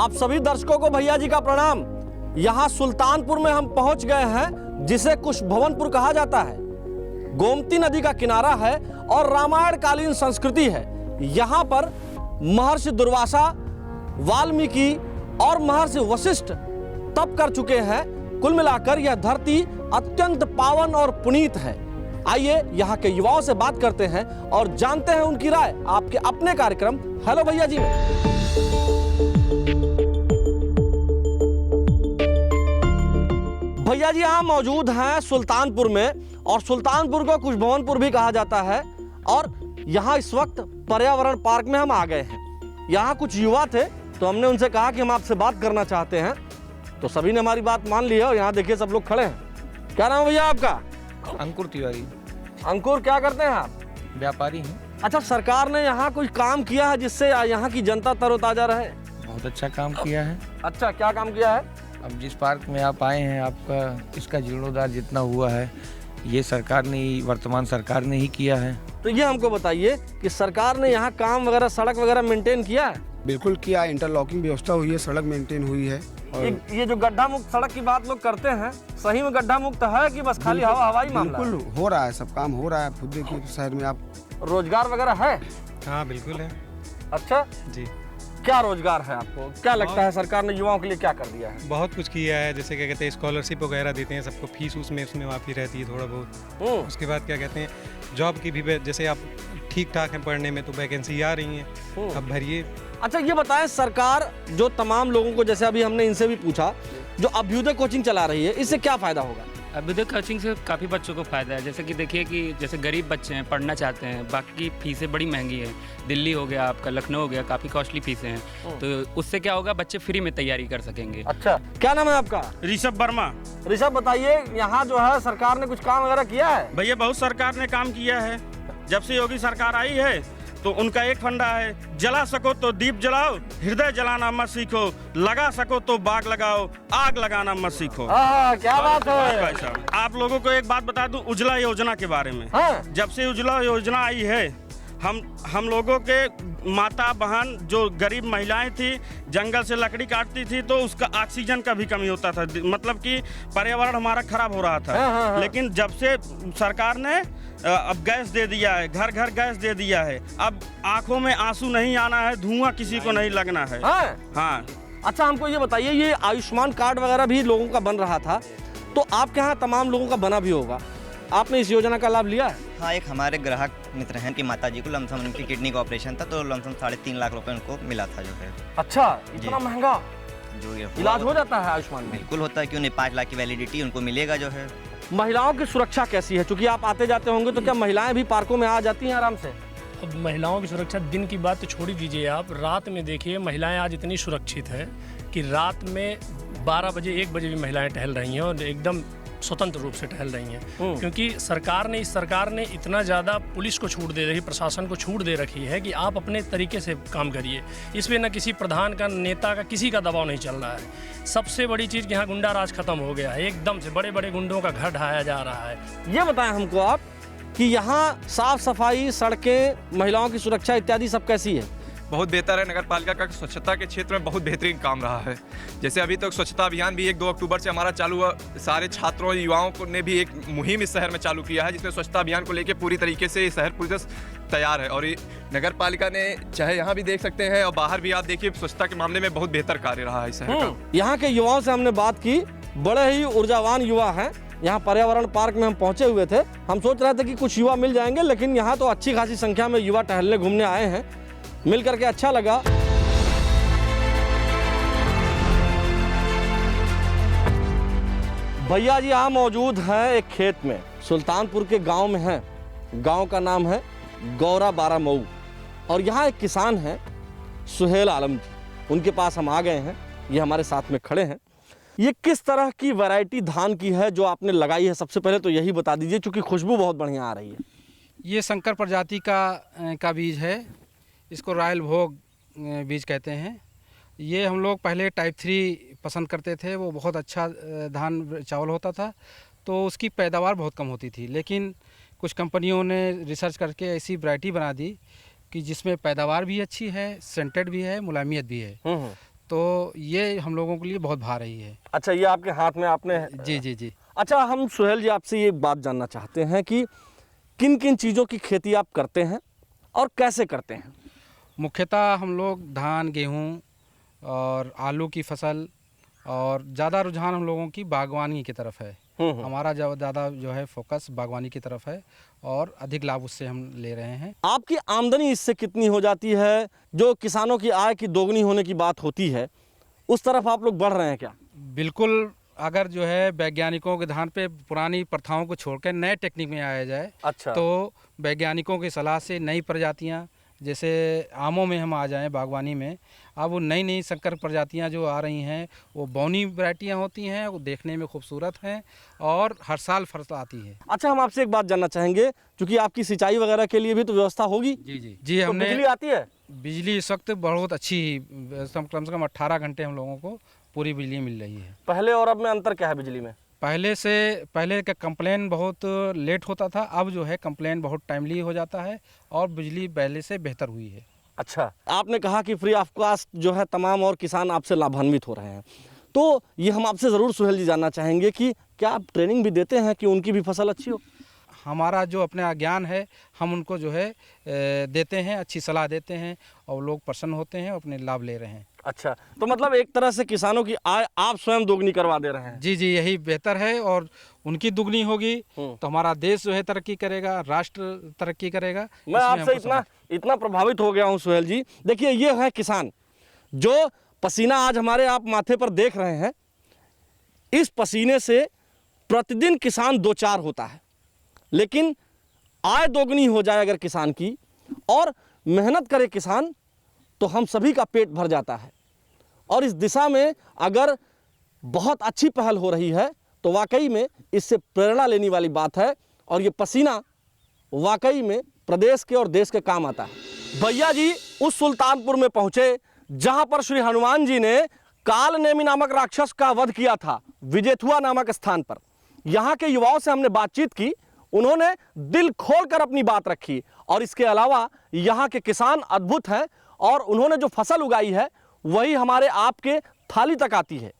आप सभी दर्शकों को भैया जी का प्रणाम। यहाँ सुल्तानपुर में हम पहुंच गए हैं, जिसे कुश भवनपुर कहा जाता है। गोमती नदी का किनारा है और रामायण कालीन संस्कृति है। यहाँ पर महर्षि दुर्वासा, वाल्मीकि और महर्षि वशिष्ठ तप कर चुके हैं। कुल मिलाकर यह धरती अत्यंत पावन और पुनीत है। आइए यहाँ के युवाओं से बात करते हैं और जानते हैं उनकी राय आपके अपने कार्यक्रम हेलो भैया जी में। भैया जी यहाँ मौजूद हैं सुल्तानपुर में, और सुल्तानपुर को कुश भवनपुर भी कहा जाता है। और यहाँ इस वक्त पर्यावरण पार्क में हम आ गए हैं। यहाँ कुछ युवा थे तो हमने उनसे कहा कि हम आपसे बात करना चाहते हैं, तो सभी ने हमारी बात मान ली है। और यहाँ देखिए सब लोग खड़े हैं। क्या नाम है भैया आपका? अंकुर तिवारी। अंकुर, क्या करते हैं आप? व्यापारी हैं। अच्छा, सरकार ने यहाँ कुछ काम किया है जिससे यहाँ की जनता तरोताजा रहे? बहुत अच्छा काम किया है। अच्छा, क्या काम किया है? अब जिस पार्क में आप आए हैं, आपका इसका जीर्णोद्धार जितना हुआ है ये सरकार ने ही, वर्तमान सरकार ने ही किया है। तो ये हमको बताइए कि सरकार ने यहाँ काम वगैरह, सड़क वगैरह मेंटेन किया है? बिल्कुल किया, इंटरलॉकिंग व्यवस्था हुई है, सड़क मेंटेन हुई है। और ये जो गड्ढा मुक्त सड़क की बात लोग करते हैं, सही में गड्ढा मुक्त है कि बस खाली हवाई मामला? बिल्कुल हो रहा है, सब काम हो रहा है। खुद देखिए शहर में आप रोजगार वगैरह है? हाँ बिल्कुल है। अच्छा जी, क्या रोजगार है आपको? क्या लगता है सरकार ने युवाओं के लिए क्या कर दिया है? बहुत कुछ किया है। जैसे क्या कहते हैं, स्कॉलरशिप वगैरह देते हैं सबको, फीस उसमें माफ़ी रहती है थोड़ा बहुत। उसके बाद क्या कहते हैं, जॉब की भी, जैसे आप ठीक ठाक हैं पढ़ने में तो वैकेंसी आ रही हैं, अब भरिए। अच्छा, ये बताएं, सरकार जो तमाम लोगों को, जैसे अभी हमने इनसे भी पूछा, जो अभ्युदय कोचिंग चला रही है, इससे क्या फायदा होगा? अभ्युदय कोचिंग से काफ़ी बच्चों को फ़ायदा है। जैसे कि देखिए कि जैसे गरीब बच्चे हैं, पढ़ना चाहते हैं, बाकी फीसें बड़ी महंगी है। दिल्ली हो गया, आपका लखनऊ हो गया, काफ़ी कॉस्टली फीसें हैं। तो उससे क्या होगा, बच्चे फ्री में तैयारी कर सकेंगे। अच्छा, क्या नाम है आपका? ऋषभ वर्मा। ऋषभ, बताइए यहाँ जो है सरकार ने कुछ काम वगैरह किया है? भैया बहुत सरकार ने काम किया है। जब से योगी सरकार आई है तो उनका एक फंडा है, जला सको तो दीप जलाओ, हृदय जलाना मत सीखो, लगा सको तो बाग लगाओ, आग लगाना मत सीखो। क्या बात है भाई साहब, आप लोगों को एक बात बता दूं उज्ज्वला योजना के बारे में। जब से उज्ज्वला योजना आई है, हम लोगों के माता बहन जो गरीब महिलाएं थी, जंगल से लकड़ी काटती थी तो उसका ऑक्सीजन का भी कमी होता था, मतलब कि पर्यावरण हमारा खराब हो रहा था। लेकिन जब से सरकार ने अब गैस दे दिया है, घर घर गैस दे दिया है, अब आंखों में आंसू नहीं आना है, धुआं किसी को नहीं लगना है। हाँ। अच्छा, हमको ये बताइए, ये आयुष्मान कार्ड वगैरह भी लोगों का बन रहा था, तो आपके यहाँ तमाम लोगों का बना भी होगा, आपने इस योजना का लाभ लिया है? हाँ, एक हमारे ग्राहक मित्र हैं कि माता जी को लमसम उनकी किडनी का ऑपरेशन था, तो लमसम 3.5 लाख रुपए उनको मिला था जो है। अच्छा, इतना महंगा जो इलाज हो जाता है आयुष्मान में? बिल्कुल होता है, क्यों नहीं। 5 लाख की वैलिडिटी उनको मिलेगा जो है। महिलाओं की सुरक्षा कैसी है? क्योंकि आप आते जाते होंगे, तो क्या महिलाएं भी पार्कों में आ जाती हैं आराम से? अब महिलाओं की सुरक्षा, दिन की बात तो छोड़ ही दीजिए, आप रात में देखिए महिलाएं आज इतनी सुरक्षित है कि रात में 12 बजे 1 बजे भी महिलाएं टहल रही हैं, और एकदम स्वतंत्र रूप से टहल रही हैं। क्योंकि इस सरकार ने इतना ज़्यादा पुलिस को छूट दे रही, प्रशासन को छूट दे रखी है कि आप अपने तरीके से काम करिए। इसमें न किसी प्रधान का, नेता का, किसी का दबाव नहीं चल रहा है। सबसे बड़ी चीज़ कि यहाँ गुंडा राज खत्म हो गया है, एकदम से बड़े बड़े गुंडों का घर ढाया जा रहा है। ये बताएं हमको आप कि यहाँ साफ सफाई, सड़कें, महिलाओं की सुरक्षा इत्यादि सब कैसी है? बहुत बेहतर है। नगर पालिका का स्वच्छता के क्षेत्र में बहुत बेहतरीन काम रहा है। जैसे अभी तक स्वच्छता अभियान भी 1-2 अक्टूबर से हमारा चालू हुआ। सारे छात्रों, युवाओं को ने भी एक मुहिम इस शहर में चालू किया है, जिसमें स्वच्छता अभियान को लेकर पूरी तरीके से शहर पूरी तरह तैयार है। और ये नगर पालिका ने, चाहे यहाँ भी देख सकते हैं और बाहर भी आप देखिए, स्वच्छता के मामले में बहुत बेहतर कार्य रहा है इस शहर का। यहाँ के युवाओं से हमने बात की, बड़े ही ऊर्जावान युवा हैं। यहाँ पर्यावरण पार्क में हम पहुंचे हुए थे, हम सोच रहे थे कि कुछ युवा मिल जाएंगे, लेकिन यहाँ तो अच्छी खासी संख्या में युवा टहलने घूमने आए हैं। मिल करके अच्छा लगा। भैया जी यहाँ मौजूद हैं एक खेत में, सुल्तानपुर के गांव में हैं। गांव का नाम है गौरा बारा मऊ, और यहाँ एक किसान हैं सुहेल आलम जी, उनके पास हम आ गए हैं। ये हमारे साथ में खड़े हैं। ये किस तरह की वैरायटी धान की है जो आपने लगाई है? सबसे पहले तो यही बता दीजिए, क्योंकि खुशबू बहुत बढ़िया आ रही है। ये शंकर प्रजाति का बीज है, इसको रॉयल भोग बीज कहते हैं। ये हम लोग पहले टाइप 3 पसंद करते थे, वो बहुत अच्छा धान चावल होता था, तो उसकी पैदावार बहुत कम होती थी। लेकिन कुछ कंपनियों ने रिसर्च करके ऐसी वैरायटी बना दी कि जिसमें पैदावार भी अच्छी है, सेंटेड भी है, मुलायमियत भी है। तो ये हम लोगों के लिए बहुत भार रही है। अच्छा, ये आपके हाथ में आपने जी जी जी। अच्छा, हम सुहेल जी आपसे ये बात जानना चाहते हैं कि किन किन चीज़ों की खेती आप करते हैं और कैसे करते हैं? मुख्यतः हम लोग धान, गेहूँ और आलू की फसल, और ज़्यादा रुझान हम लोगों की बागवानी की तरफ है। हमारा ज़्यादा जो है फोकस बागवानी की तरफ है और अधिक लाभ उससे हम ले रहे हैं। आपकी आमदनी इससे कितनी हो जाती है? जो किसानों की आय की दोगुनी होने की बात होती है, उस तरफ आप लोग बढ़ रहे हैं क्या? बिल्कुल, अगर जो है वैज्ञानिकों के ध्यान पे पुरानी प्रथाओं को छोड़कर नए टेक्निक में आया जाए, अच्छा, तो वैज्ञानिकों की सलाह से नई प्रजातियां, जैसे आमों में हम आ जाएं बागवानी में, अब वो नई नई संकर प्रजातियां जो आ रही हैं वो बौनी वैरायटियां होती हैं, वो देखने में खूबसूरत हैं और हर साल फसल आती है। अच्छा, हम आपसे एक बात जानना चाहेंगे, क्योंकि आपकी सिंचाई वगैरह के लिए भी तो व्यवस्था होगी? जी जी जी। तो हमने बिजली आती है? बिजली इस वक्त बहुत अच्छी, कम से कम 18 घंटे हम लोगों को पूरी बिजली मिल रही है। पहले और अब में अंतर क्या है बिजली में? पहले का कंप्लेन बहुत लेट होता था, अब जो है कंप्लेन बहुत टाइमली हो जाता है और बिजली पहले से बेहतर हुई है। अच्छा, आपने कहा कि फ्री ऑफ कास्ट जो है तमाम और किसान आपसे लाभान्वित हो रहे हैं, तो ये हम आपसे ज़रूर सुहेल जी जानना चाहेंगे कि क्या आप ट्रेनिंग भी देते हैं कि उनकी भी फसल अच्छी हो? हमारा जो अपना ज्ञान है हम उनको जो है देते हैं, अच्छी सलाह देते हैं और लोग प्रसन्न होते हैं, अपने लाभ ले रहे हैं। अच्छा, तो मतलब एक तरह से किसानों की आय आप स्वयं दोगुनी करवा दे रहे हैं? जी जी, यही बेहतर है, और उनकी दुगनी होगी तो हमारा देश जो है तरक्की करेगा, राष्ट्र तरक्की करेगा। मैं आपसे इतना प्रभावित हो गया हूँ सुहेल जी। देखिए, ये है किसान जो पसीना आज हमारे आप माथे पर देख रहे हैं, इस पसीने से प्रतिदिन किसान दो चार होता है, लेकिन आय दोगुनी हो जाए अगर किसान की और मेहनत करे किसान, तो हम सभी का पेट भर जाता है। और इस दिशा में अगर बहुत अच्छी पहल हो रही है तो वाकई में इससे प्रेरणा लेने वाली बात है, और ये पसीना वाकई में प्रदेश के और देश के काम आता है। भैया जी उस सुल्तानपुर में पहुंचे जहां पर श्री हनुमान जी ने काल नेमी नामक राक्षस का वध किया था, विजेथुआ नामक स्थान पर। यहाँ के युवाओं से हमने बातचीत की, उन्होंने दिल खोलकर अपनी बात रखी, और इसके अलावा यहाँ के किसान अद्भुत हैं और उन्होंने जो फसल उगाई है वही हमारे आपके थाली तक आती है।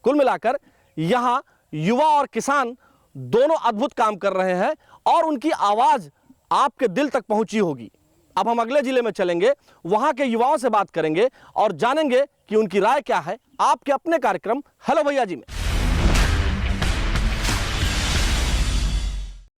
कुल मिलाकर यहाँ युवा और किसान दोनों अद्भुत काम कर रहे हैं और उनकी आवाज़ आपके दिल तक पहुंची होगी। अब हम अगले जिले में चलेंगे, वहाँ के युवाओं से बात करेंगे और जानेंगे कि उनकी राय क्या है आपके अपने कार्यक्रम हेलो भैया जी में।